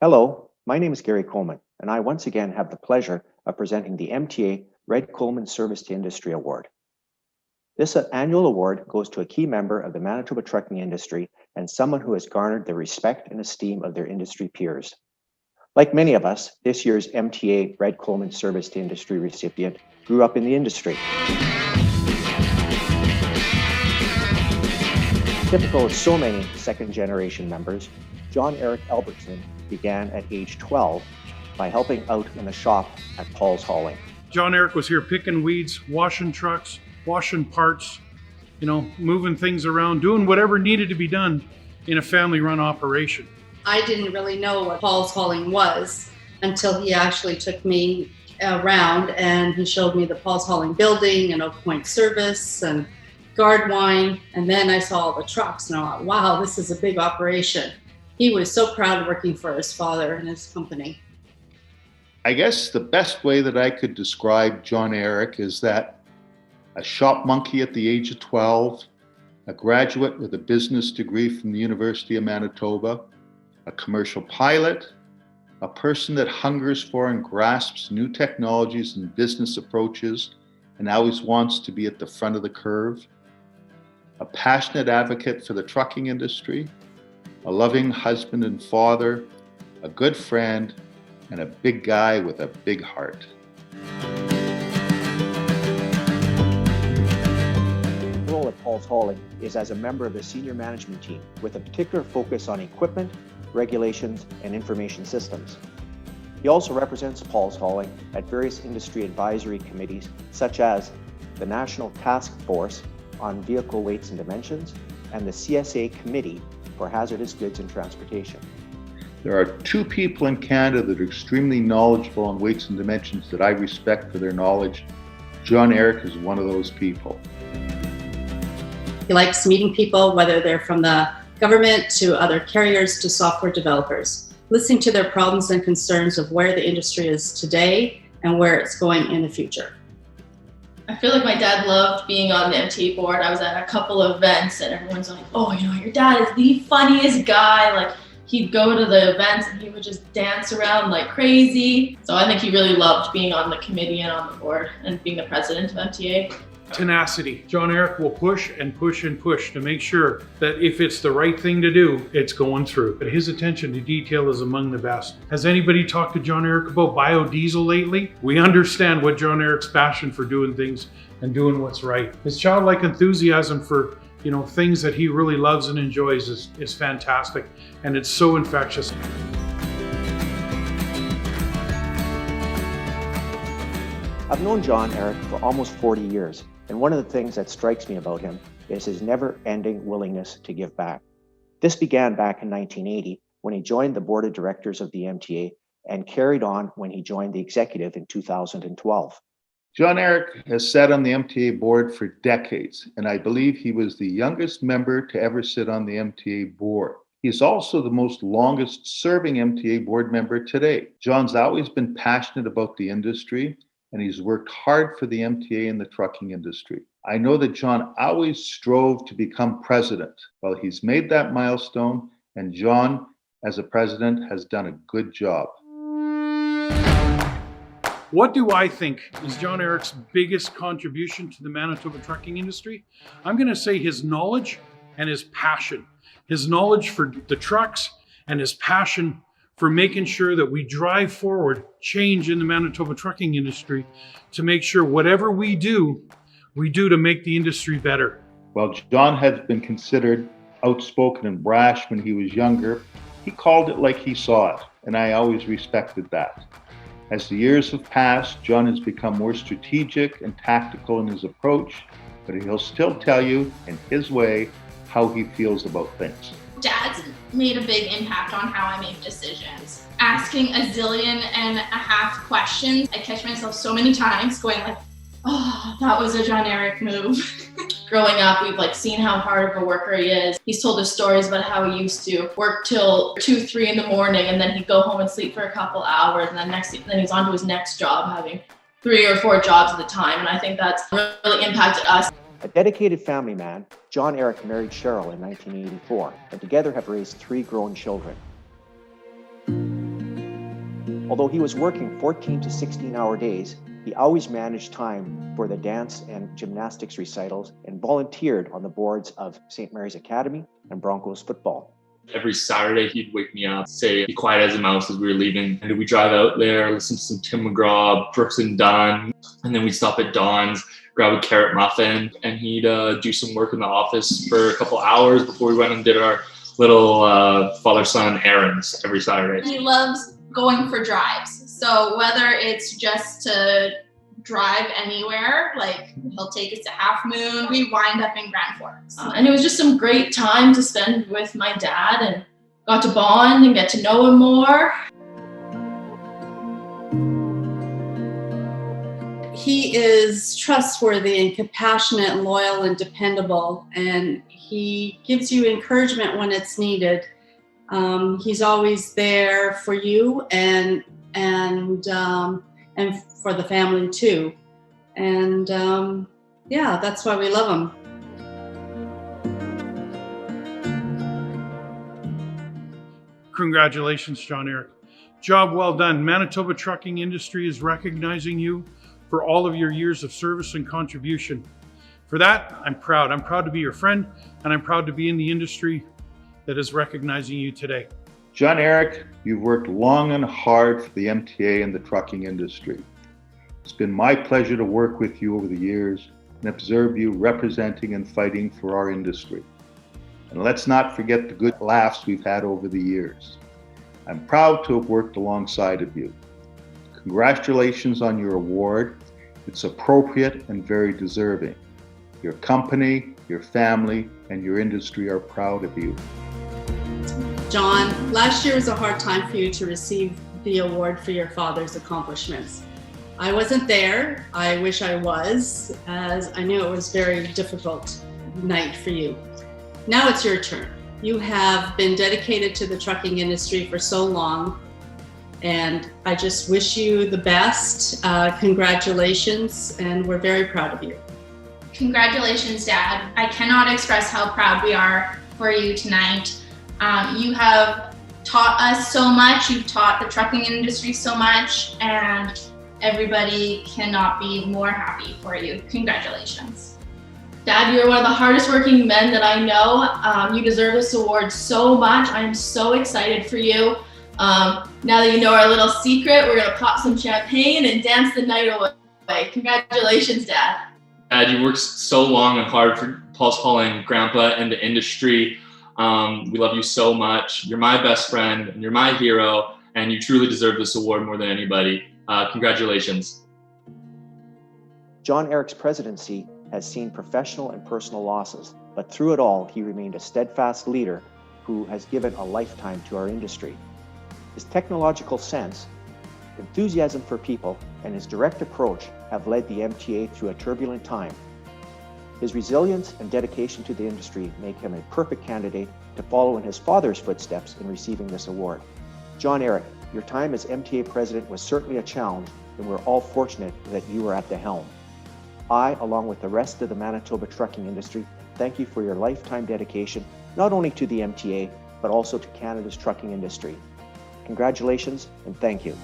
Hello, my name is Gary Coleman, and I once again have the pleasure of presenting the MTA-Red Coleman Service to Industry Award. This annual award goes to a key member of the Manitoba trucking industry and someone who has garnered the respect and esteem of their industry peers. Like many of us, this year's MTA-Red Coleman Service to Industry recipient grew up in the industry. Typical of so many second-generation members, John Erik Albrechtsen began at age 12 by helping out in the shop at Paul's Hauling. John Erik was here picking weeds, washing trucks, washing parts, moving things around, doing whatever needed to be done in a family-run operation. I didn't really know what Paul's Hauling was until he actually took me around and he showed me the Paul's Hauling building and Oak Point service and Gardewine, and then I saw all the trucks and I thought, wow, this is a big operation. He was so proud working for his father and his company. I guess the best way that I could describe John Erik is that a shop monkey at the age of 12, a graduate with a business degree from the University of Manitoba, a commercial pilot, a person that hungers for and grasps new technologies and business approaches and always wants to be at the front of the curve, a passionate advocate for the trucking industry, a loving husband and father, a good friend, and a big guy with a big heart. His role at Paul's Hauling is as a member of the senior management team with a particular focus on equipment, regulations, and information systems. He also represents Paul's Hauling at various industry advisory committees such as the National Task Force on Vehicle Weights and Dimensions and the CSA Committee for Hazardous Goods and Transportation. There are two people in Canada that are extremely knowledgeable on weights and dimensions that I respect for their knowledge. John Erik is one of those people. He likes meeting people, whether they're from the government to other carriers to software developers, listening to their problems and concerns of where the industry is today and where it's going in the future. I feel like my dad loved being on the MTA board. I was at a couple of events and everyone's like, oh, your dad is the funniest guy. Like, he'd go to the events and he would just dance around like crazy. So I think he really loved being on the committee and on the board and being the president of MTA. Tenacity. John Erik will push and push and push to make sure that if it's the right thing to do, it's going through. But his attention to detail is among the best. Has anybody talked to John Erik about biodiesel lately? We understand what John Erik's passion for doing things and doing what's right. His childlike enthusiasm for things that he really loves and enjoys is fantastic, and it's so infectious. I've known John Erik for almost 40 years, and one of the things that strikes me about him is his never-ending willingness to give back. This began back in 1980 when he joined the board of directors of the MTA and carried on when he joined the executive in 2012. John Erik has sat on the MTA board for decades, and I believe he was the youngest member to ever sit on the MTA board. He is also the most longest serving MTA board member today. John's always been passionate about the industry, and he's worked hard for the MTA in the trucking industry. I know that John always strove to become president. Well, he's made that milestone, and John, as a president, has done a good job. What do I think is John Erik's biggest contribution to the Manitoba trucking industry? I'm going to say his knowledge and his passion. His knowledge for the trucks and his passion for making sure that we drive forward change in the Manitoba trucking industry to make sure whatever we do to make the industry better. While John has been considered outspoken and brash when he was younger, he called it like he saw it, and I always respected that. As the years have passed, John has become more strategic and tactical in his approach, but he'll still tell you in his way how he feels about things. Dad's made a big impact on how I make decisions. Asking a zillion and a half questions, I catch myself so many times going like, oh, that was a John Erik move. Growing up, we've seen how hard of a worker he is. He's told us stories about how he used to work till 2, 3 in the morning, and then he'd go home and sleep for a couple hours, and then he's on to his next job, having 3 or 4 jobs at a time. And I think that's really impacted us. A dedicated family man, John Erik married Cheryl in 1984, and together have raised 3 grown children. Although he was working 14 to 16-hour days, he always managed time for the dance and gymnastics recitals and volunteered on the boards of St. Mary's Academy and Broncos football. Every Saturday, he'd wake me up, say, be quiet as a mouse as we were leaving. And we drive out there, listen to some Tim McGraw, Brooks and Dunn. And then we'd stop at Don's, grab a carrot muffin, and he'd do some work in the office for a couple hours before we went and did our little father-son errands every Saturday. He loves going for drives. So whether it's just to drive anywhere, like he'll take us to Half Moon, we wind up in Grand Forks. And it was just some great time to spend with my dad, and got to bond and get to know him more. He is trustworthy and compassionate and loyal and dependable, and he gives you encouragement when it's needed. He's always there for you and for the family too. And yeah, that's why we love him. Congratulations, John Erik. Job well done. Manitoba trucking industry is recognizing you for all of your years of service and contribution. For that, I'm proud. I'm proud to be your friend, and I'm proud to be in the industry that is recognizing you today. John Erik, you've worked long and hard for the MTA and the trucking industry. It's been my pleasure to work with you over the years and observe you representing and fighting for our industry. And let's not forget the good laughs we've had over the years. I'm proud to have worked alongside of you. Congratulations on your award. It's appropriate and very deserving. Your company, your family, and your industry are proud of you. John, last year was a hard time for you to receive the award for your father's accomplishments. I wasn't there. I wish I was, as I knew it was a very difficult night for you. Now it's your turn. You have been dedicated to the trucking industry for so long, and I just wish you the best. Congratulations, and we're very proud of you. Congratulations, Dad. I cannot express how proud we are for you tonight. You have taught us so much. You've taught the trucking industry so much, and everybody cannot be more happy for you. Congratulations. Dad, you're one of the hardest working men that I know. You deserve this award so much. I am so excited for you. Now that you know our little secret, we're gonna pop some champagne and dance the night away. Congratulations, Dad. Dad, you worked so long and hard for Paul's Hauling, Grandpa, and the industry. We love you so much. You're my best friend, and you're my hero, and you truly deserve this award more than anybody. Congratulations. John Erik's presidency has seen professional and personal losses, but through it all, he remained a steadfast leader who has given a lifetime to our industry. His technological sense, enthusiasm for people, and his direct approach have led the MTA through a turbulent time. His resilience and dedication to the industry make him a perfect candidate to follow in his father's footsteps in receiving this award. John Erik, your time as MTA president was certainly a challenge, and we're all fortunate that you were at the helm. I, along with the rest of the Manitoba trucking industry, thank you for your lifetime dedication, not only to the MTA, but also to Canada's trucking industry. Congratulations and thank you.